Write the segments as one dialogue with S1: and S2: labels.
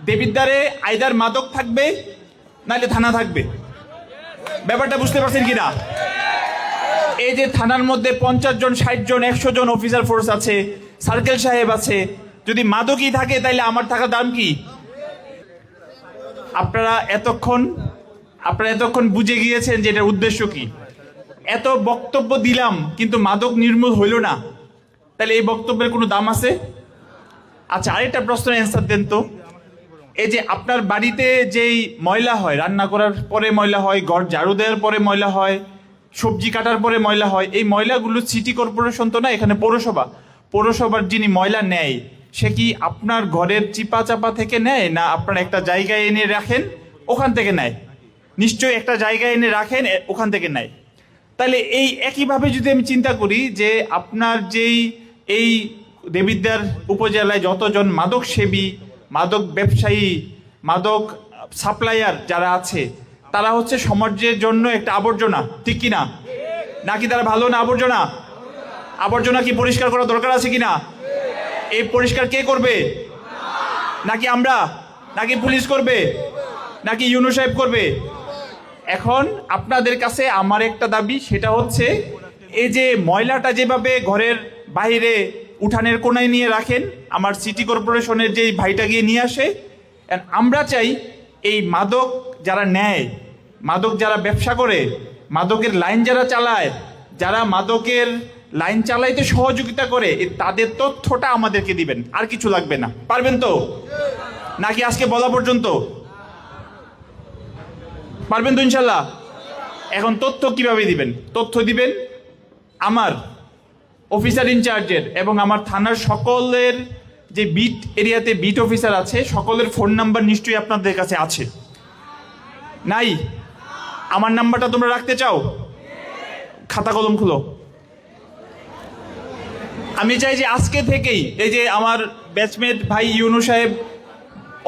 S1: দেবিদ্বারে either মাদক থাকবে নাহলে থানা থাকবে। ব্যাপারটা বুঝতে পারছেন কিনা? এই যে থানার মধ্যে 50 জন 60 জন 100 জন অফিসার ফোর্স আছে, সার্কেল সাহেব আছে, যদি মাদকই থাকে তাহলে আমার থাকার দাম কি? আপনারা এতক্ষণ বুঝে গিয়েছেন যে এটার উদ্দেশ্য কি। এত বক্তব্য দিলাম কিন্তু মাদক নির্মূল হইল না, তাহলে এই বক্তব্যের কোনো দাম আছে? আচ্ছা, আরেকটা প্রশ্নের অ্যান্সার দেন তো। এই যে আপনার বাড়িতে যেই ময়লা হয়, রান্না করার পরে ময়লা হয়, ঘর ঝাড়ু দেওয়ার পরে ময়লা হয়, সবজি কাটার পরে ময়লা হয়, এই ময়লাগুলো সিটি কর্পোরেশন তো না, এখানে পৌরসভার যিনি ময়লা নেয় সে কি আপনার ঘরের চিপা চাপা থেকে নেয় না আপনার একটা জায়গায় এনে রাখেন ওখান থেকে নেয়? নিশ্চয়ই একটা জায়গায় এনে রাখেন ওখান থেকে নেয়। তাহলে এই একইভাবে যদি আমি চিন্তা করি যে আপনার যেই এই দেবিদ্বার উপজেলায় যতজন মাদক সেবী, মাদক ব্যবসায়ী, মাদক সাপ্লায়ার যারা আছে, তারা হচ্ছে সমাজের জন্য একটা আবর্জনা, ঠিক কিনা? নাকি তারা ভালো না আবর্জনা? আবর্জনা কি পরিষ্কার করা দরকার আছে কিনা? এই পরিষ্কার কে করবে? নাকি আমরা? নাকি পুলিশ করবে? নাকি ইউনো সাহেব করবে? এখন আপনাদের কাছে আমার একটা দাবি, সেটা হচ্ছে এই যে ময়লাটা যেভাবে ঘরের বাইরে উঠানের কোনায় নিয়ে রাখেন, আমার সিটি কর্পোরেশনের যে ভাইটা গিয়ে নিয়ে আসে, আমরা চাই এই মাদক যারা নেয়, মাদক যারা ব্যবসা করে, মাদকের লাইন যারা চালায়, যারা মাদকের লাইন চালাইতে সহযোগিতা করে, তাদের তথ্যটা আমাদেরকে দিবেন, আর কিছু লাগবে না। পারবেন তো? নাকি আজকে বলা পর্যন্ত? পারবেন তো ইনশাল্লাহ? এখন তথ্য কিভাবে দিবেন? তথ্য দিবেন আমার অফিসার ইনচার্জের এবং আমার থানার সকলের যে বিট এরিয়াতে বিট অফিসার আছে, সকলের ফোন নাম্বার নিশ্চয়ই আপনাদের কাছে আছে। নাই? আমার নাম্বারটা তোমরা রাখতে চাও? খাতা কলম খুলো। আমি চাই যে আজকে থেকেই, এই যে আমার ব্যাচমেট ভাই ইউনু সাহেব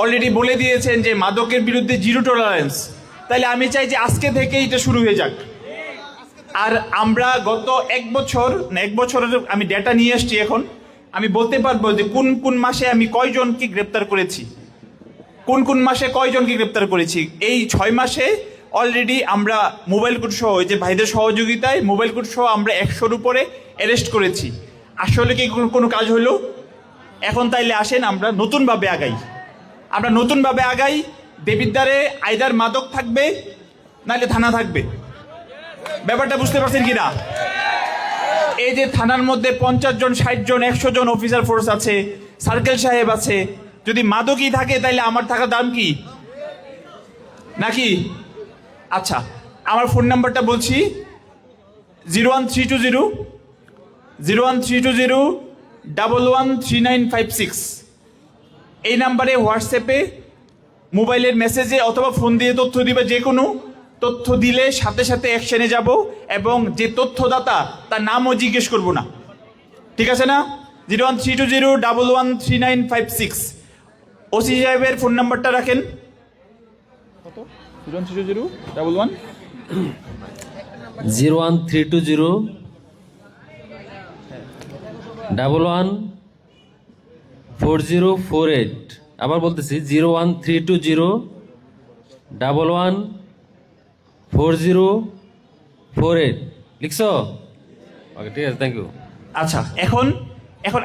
S1: অলরেডি বলে দিয়েছেন যে মাদকের বিরুদ্ধে জিরো টলারেন্স, তাহলে আমি চাই যে আজকে থেকেই এটা শুরু হয়ে যাক। আর আমরা গত এক বছরের আমি ডেটা নিয়ে আসছি, এখন আমি বলতে পারবো যে কোন কোন মাসে আমি কয়জনকে গ্রেপ্তার করেছি, কোন মাসে কয়জনকে গ্রেপ্তার করেছি। এই 6 মাসে অলরেডি আমরা মোবাইল কোর্ট সহ, যে ভাইদের সহযোগিতায় মোবাইল কোর্ট সহ আমরা 100-র উপরে অ্যারেস্ট করেছি। আসলে কি কোনো কাজ হলো? এখন তাইলে আসেন আমরা নতুনভাবে আগাই। দেবিদ্বারে আইদার মাদক থাকবে নাহলে থানা থাকবে। ব্যাপারটা বুঝতে পারছেন কিনা? এই যে থানার মধ্যে 50 জন 60 জন 100 জন অফিসার ফোর্স আছে, সার্কেল সাহেব আছে, যদি মাদকই থাকে তাহলে আমার থাকার দাম কি? নাকি? আচ্ছা, আমার ফোন নাম্বারটা বলছি, 01320 এই নাম্বারে হোয়াটসঅ্যাপে মোবাইলের মেসেজে অথবা ফোন দিয়ে তথ্য দিবে। যে কোনো তথ্য দিলে সাথে সাথে অ্যাকশনে যাব এবং যে তথ্যদাতা তার নামও জিজ্ঞেস করব না, ঠিক আছে না? 01320 ওসি সাহেবের ফোন নাম্বারটা রাখেন। কত? 01320
S2: 01320 আবার বলতেছি 01320 লিখছো? ওকে, ঠিক আছে, থ্যাংক ইউ।
S1: আচ্ছা, এখন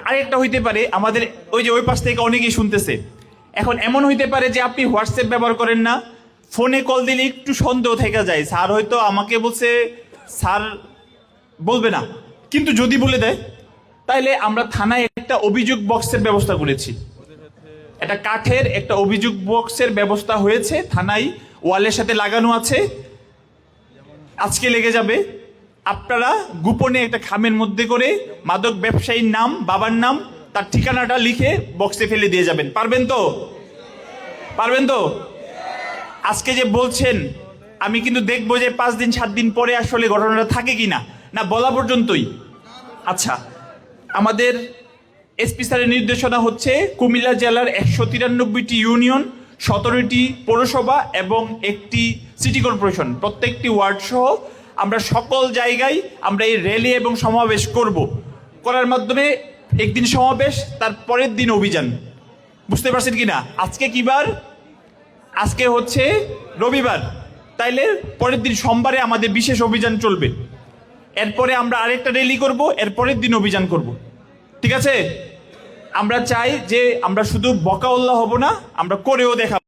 S1: আরেকটা হইতে পারে, আমাদের ওই পাশ থেকে অনেকেই শুনতেছে, এখন এমন হইতে পারে যে আপনি হোয়াটসঅ্যাপ ব্যবহার করেন না, ফোনে কল দিলে একটু সন্দেহ থেকে যায়, স্যার হয়তো আমাকে বলছে, স্যার বলবে না, কিন্তু যদি বলে দেয়, তাইলে আমরা থানায় একটা অভিযোগ বক্সের ব্যবস্থা করেছি। একটা কাঠের একটা অভিযোগ বক্সের ব্যবস্থা হয়েছে থানায়, ওয়ালের সাথে লাগানো আছে, আজকে লেগে যাবে। আপনারা গোপনে একটা খামের মধ্যে করে মাদক ব্যবসায়ীর নাম, বাবার নাম, তার ঠিকানাটা লিখে বক্সে ফেলে দিয়ে যাবেন। পারবেন তো? আজকে যে বলছেন, আমি কিন্তু দেখবো যে 5 দিন 7 দিন পরে আসলে ঘটনাটা থাকে কিনা, না বলা পর্যন্তই। আচ্ছা, আমাদের এসপি স্যারের নির্দেশনা হচ্ছে কুমিল্লা জেলার 193টি ইউনিয়ন, 17টি পৌরসভা এবং 1টি সিটি কর্পোরেশন, প্রত্যেকটি ওয়ার্ড সহ আমরা সকল জায়গায় আমরা এই র্যালি এবং সমাবেশ করার মাধ্যমে একদিন সমাবেশ, তার পরের দিন অভিযান, বুঝতে পারছেন কি না? আজকে কি বার? আজকে হচ্ছে রবিবার। তাইলে পরের দিন সোমবারে আমাদের বিশেষ অভিযান চলবে। এরপরে আমরা আরেকটা র্যালি করব, এর পরের দিন অভিযান করব। ঠিক আছে? আমরা চাই যে আমরা শুধু বকাউল্লাহ হব না, আমরা করেও দেখাবো।